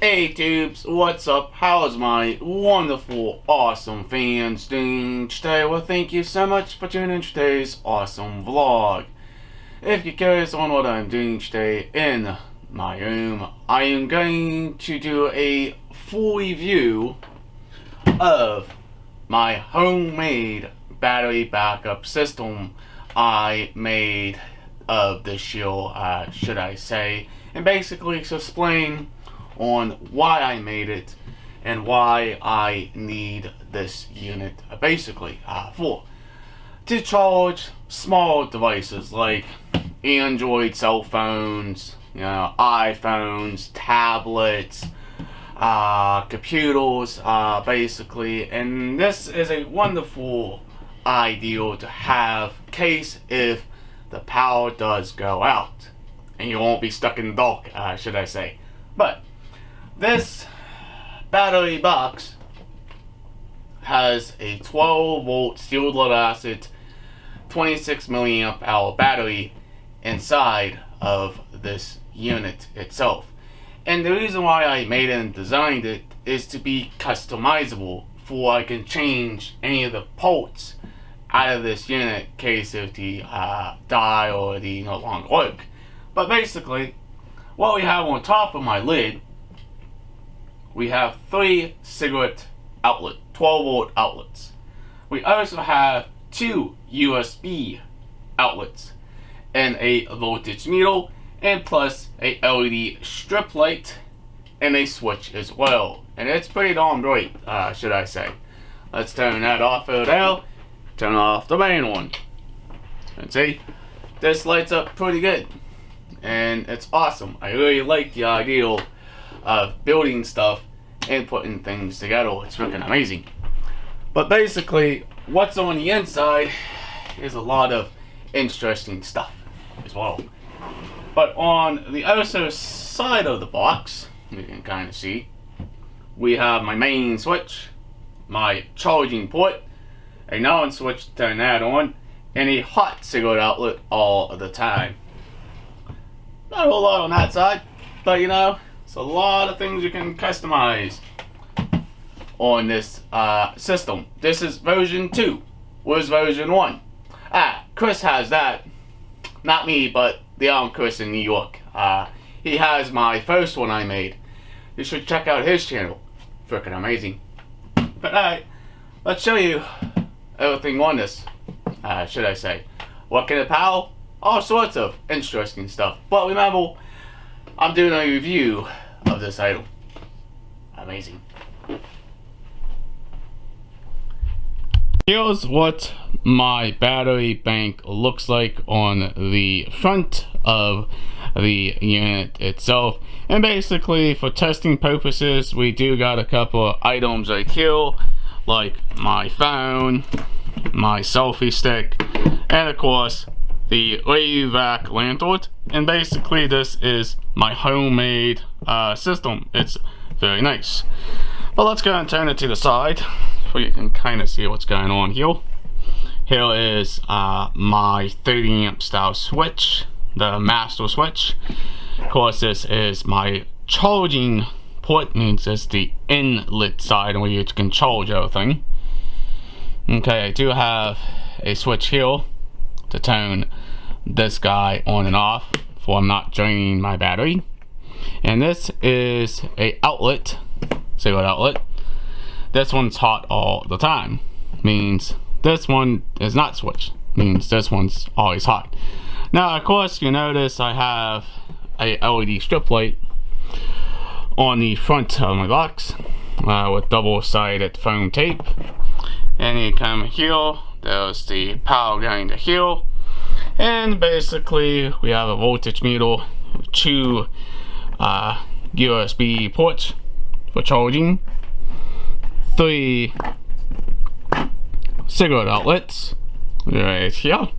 Hey tubes, what's up? How's my wonderful, awesome fans doing today? Well, thank you so much for tuning in today's awesome vlog. If you're curious on what I'm doing today in my room, I am going to do a full review of my homemade battery backup system I made of this year, should I say, and basically explain on why I made it and why I need this unit basically for to charge small devices like Android cell phones, iPhones, tablets, computers, basically. And this is a wonderful idea to have in case if the power does go out and you won't be stuck in the dark, should I say. But this battery box has a 12 volt sealed lead acid 26 milliamp hour battery inside of this unit itself. And the reason why I made it and designed it is to be customizable, for I can change any of the ports out of this unit in case if the die or the no longer work. But basically, what we have on top of my lid, we have 3 cigarette outlet 12 volt outlets. We also have 2 USB outlets and a voltage meter, and plus a LED strip light and a switch as well. And it's pretty darn bright, should I say. Let's turn that off for now. Turn off the main one. And see, this lights up pretty good. And it's awesome. I really like the idea of building stuff and putting things together. It's freaking amazing. But basically, what's on the inside is a lot of interesting stuff as well. But on the other side of the box, you can kind of see, we have my main switch, my charging port, a non switch to turn that on, and a hot cigarette outlet all of the time. Not a whole lot on that side, but it's a lot of things you can customize on this system. This is version 2. Where's version 1? Chris has that. Not me, but the Chris in New York. He has my first one I made. You should check out his channel. Freaking amazing. But alright, let's show you everything on this, should I say. What can it power? All sorts of interesting stuff. But remember, I'm doing a review of this item. Amazing. Here's what my battery bank looks like on the front of the unit itself. And basically, for testing purposes, we do got a couple of items right here, like my phone, my selfie stick, and of course the Rayovac lantern. And basically this is my homemade system. It's very nice. But let's go and turn it to the side so you can kind of see what's going on here. Here is my 30 amp style switch, the master switch. Of course, this is my charging port, means it's the inlet side where you can charge everything. Okay, I do have a switch here to turn this guy on and off for I'm not draining my battery. And this is a outlet, cigarette outlet. This one's hot all the time, means this one is not switched, means this one's always hot. Now of course you notice I have a LED strip light on the front of my box with double-sided foam tape. And you come here, there's the power going to here, and basically we have a voltage meter, 2 USB ports for charging, 3 cigarette outlets right here,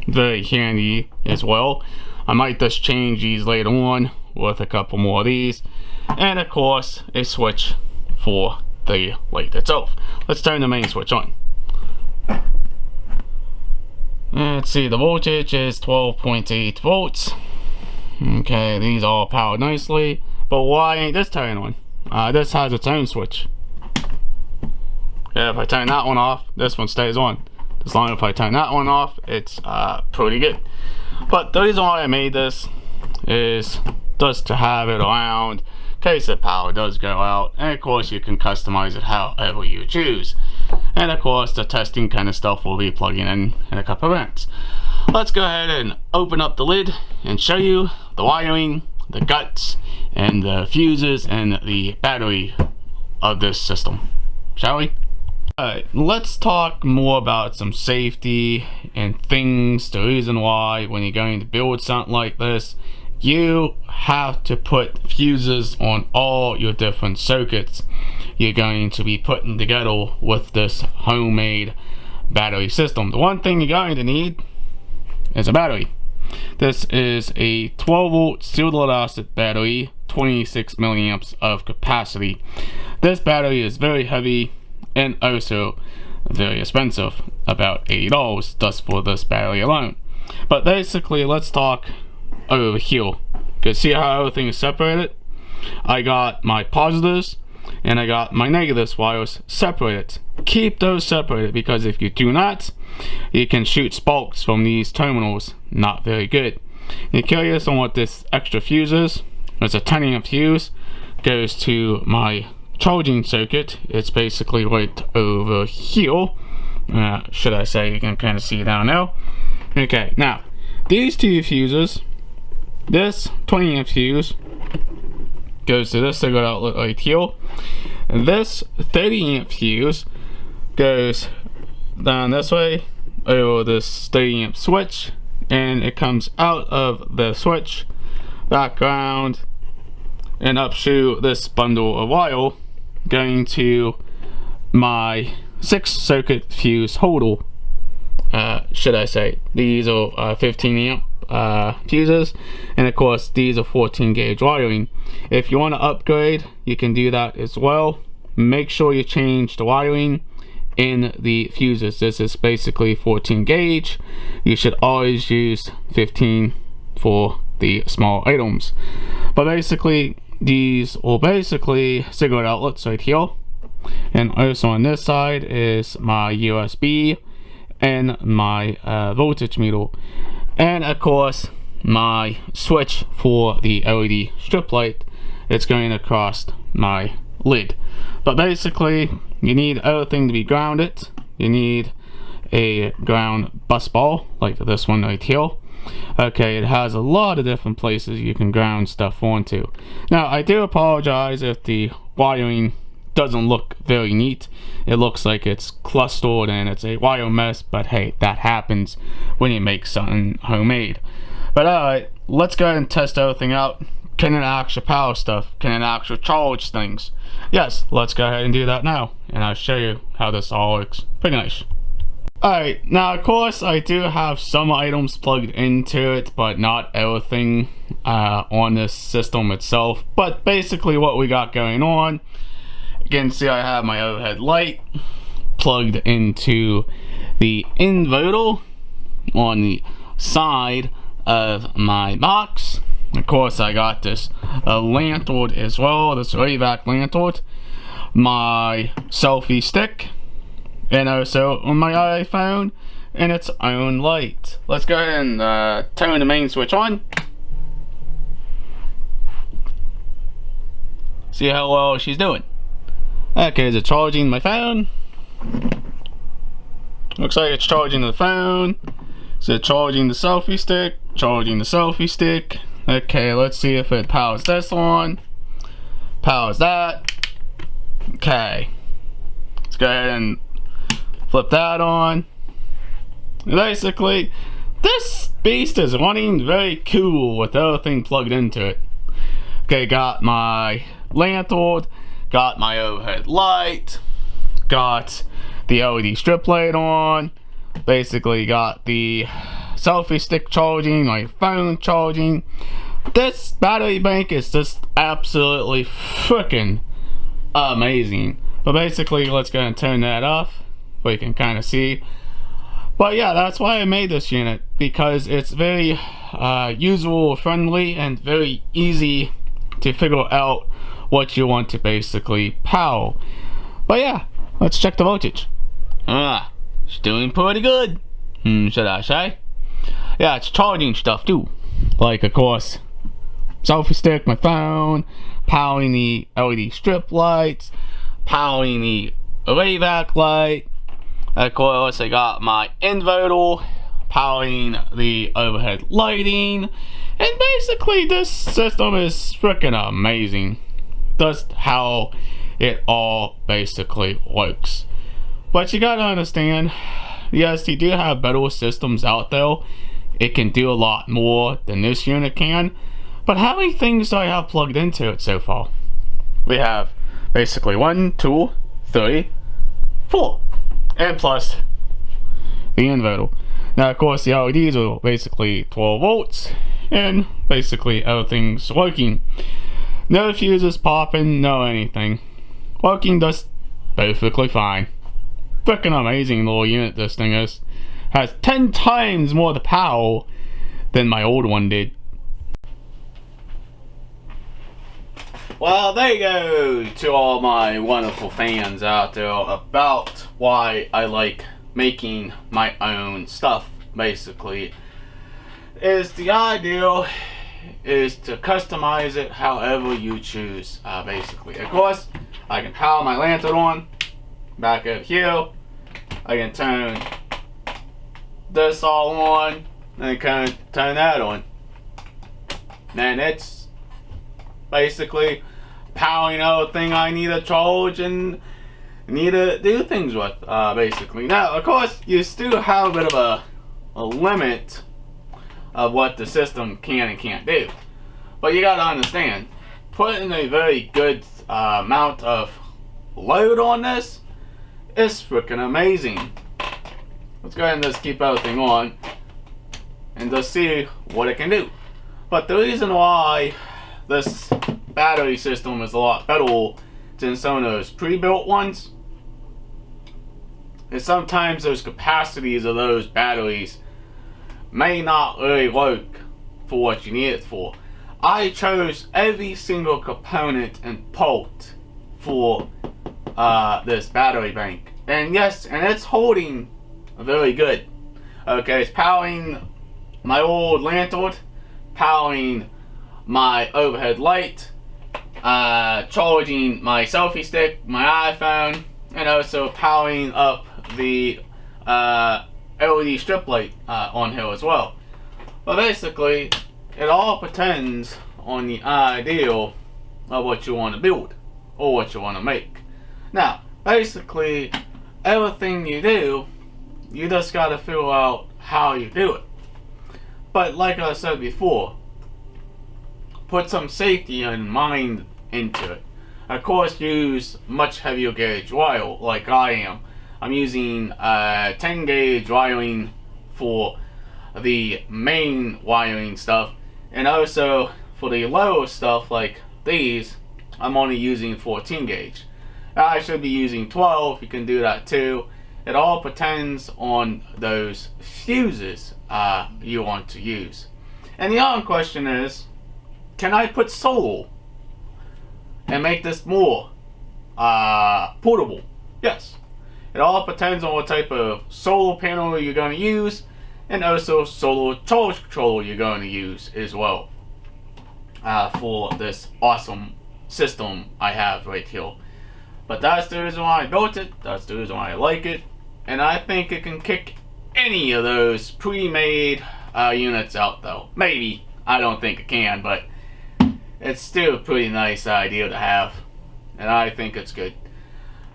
very handy as well. I might just change these later on with a couple more of these, and of course a switch for the light itself. Let's turn the main switch on. Let's see, the voltage is 12.8 volts. Okay, these all powered nicely. But why ain't this turning on? This has its own switch. Yeah, if I turn that one off, this one stays on. As long as if I turn that one off, it's pretty good. But the reason why I made this is just to have it around in case the power does go out, and of course you can customize it however you choose. And of course the testing kind of stuff will be plugging in a couple of minutes. Let's go ahead and open up the lid and show you the wiring, the guts, and the fuses and the battery of this system, shall we? Alright, let's talk more about some safety and things. The reason why when you're going to build something like this, you have to put fuses on all your different circuits you're going to be putting together with this homemade battery system. The one thing you're going to need is a battery. This is a 12 volt steel lead acid battery, 26 milliamps of capacity. This battery is very heavy and also very expensive, about $80 just for this battery alone. But basically, let's talk over here. Because see how everything is separated? I got my positives and I got my negatives wires separated. Keep those separated, because if you do not, you can shoot sparks from these terminals. Not very good. You're curious on what this extra fuse is? It's a 10 amp fuse. Goes to my charging circuit. It's basically right over here. Should I say, you can kind of see it down now. Okay, now these two fuses, this 20 amp fuse goes to this cigarette outlet right here, and this 30 amp fuse goes down this way over this 30 amp switch, and it comes out of the switch, back around, and up through this bundle of wire, going to my 6 circuit fuse holder. Should I say, these are 15 amp fuses, and of course these are 14 gauge wiring. If you want to upgrade, you can do that as well. Make sure you change the wiring in the fuses. This is basically 14 gauge. You should always use 15 for the small items. But basically these are basically cigarette outlets right here, and also on this side is my USB and my voltage meter, and of course my switch for the LED strip light. It's going across my lid. But basically you need everything to be grounded. You need a ground bus bar like this one right here. Okay, it has a lot of different places you can ground stuff onto. Now I do apologize if the wiring doesn't look very neat. It looks like it's clustered and it's a wire mess, but hey, that happens when you make something homemade. But alright, let's go ahead and test everything out. Can it actually power stuff? Can it actually charge things? Yes, let's go ahead and do that now, and I'll show you how this all works. Pretty nice. Alright, now of course I do have some items plugged into it, but not everything on this system itself. But basically what we got going on, you can see I have my overhead light plugged into the inverter on the side of my box. Of course I got this lantern as well, this Rayvac lantern, my selfie stick, and also on my iPhone and its own light. Let's go ahead and turn the main switch on. See how well she's doing. Okay, is it charging my phone? Looks like it's charging the phone. Is it charging the selfie stick? Charging the selfie stick. Okay, let's see if it powers this one. Powers that. Okay. Let's go ahead and flip that on. Basically, this beast is running very cool with everything plugged into it. Okay, got my lantern, got my overhead light, got the LED strip light on, basically got the selfie stick charging, my phone charging. This battery bank is just absolutely freaking amazing. But basically, let's go ahead and turn that off so you can kind of see. But yeah, that's why I made this unit, because it's very user friendly and very easy to figure out what you want to basically power. But yeah, let's check the voltage. It's doing pretty good, should I say? Yeah, it's charging stuff too. Like, of course, selfie stick, my phone, powering the LED strip lights, powering the array vac light. Of course, I got my inverter powering the overhead lighting. And basically, this system is freaking amazing. That's how it all basically works. But you gotta understand, yes, you do have better systems out there. It can do a lot more than this unit can. But how many things do I have plugged into it so far? We have basically 1, 2, 3, 4. And plus the inverter. Now, of course, the LEDs are basically 12 volts. And basically everything's working. No fuses popping, no anything. Working just perfectly fine. Freaking amazing little unit this thing is. Has 10 times more the power than my old one did. Well, there you go to all my wonderful fans out there about why I like making my own stuff, basically. Is the idea is to customize it however you choose, basically. Of course, I can power my lantern on, back up here. I can turn this all on, and kind of turn that on. And it's basically powering everything I need to charge and need to do things with, basically. Now, of course, you still have a bit of a limit of what the system can and can't do. But you gotta understand, putting a very good amount of load on this is freaking amazing. Let's go ahead and just keep everything on and just see what it can do. But the reason why this battery system is a lot better than some of those pre-built ones is sometimes those capacities of those batteries may not really work for what you need it for. I chose every single component and port for this battery bank. And yes, and it's holding very good. Okay, it's powering my old lantern, powering my overhead light, charging my selfie stick, my iPhone, and also powering up the LED strip light on here as well. But basically, it all depends on the idea of what you want to build or what you want to make. Now, basically, everything you do, you just got to figure out how you do it. But like I said before, put some safety in mind into it. Of course, use much heavier gauge wire like I am. I'm using 10 gauge wiring for the main wiring stuff, and also for the lower stuff like these, I'm only using 14 gauge. I should be using 12, you can do that too. It all depends on those fuses you want to use. And the other question is, can I put solar and make this more portable? Yes. It all depends on what type of solar panel you're going to use, and also solar charge controller you're going to use as well for this awesome system I have right here. But that's the reason why I built it, that's the reason why I like it, and I think it can kick any of those pre-made units out though. Maybe, I don't think it can, but it's still a pretty nice idea to have, and I think it's good.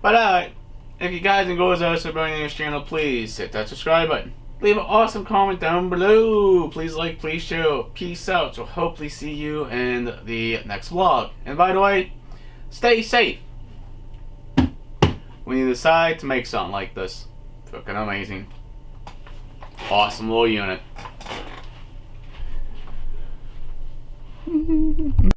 But if you guys enjoy this channel, please hit that subscribe button. Leave an awesome comment down below. Please like, please share. Peace out. So hopefully see you in the next vlog. And by the way, stay safe when you decide to make something like this. Freaking amazing. Awesome little unit.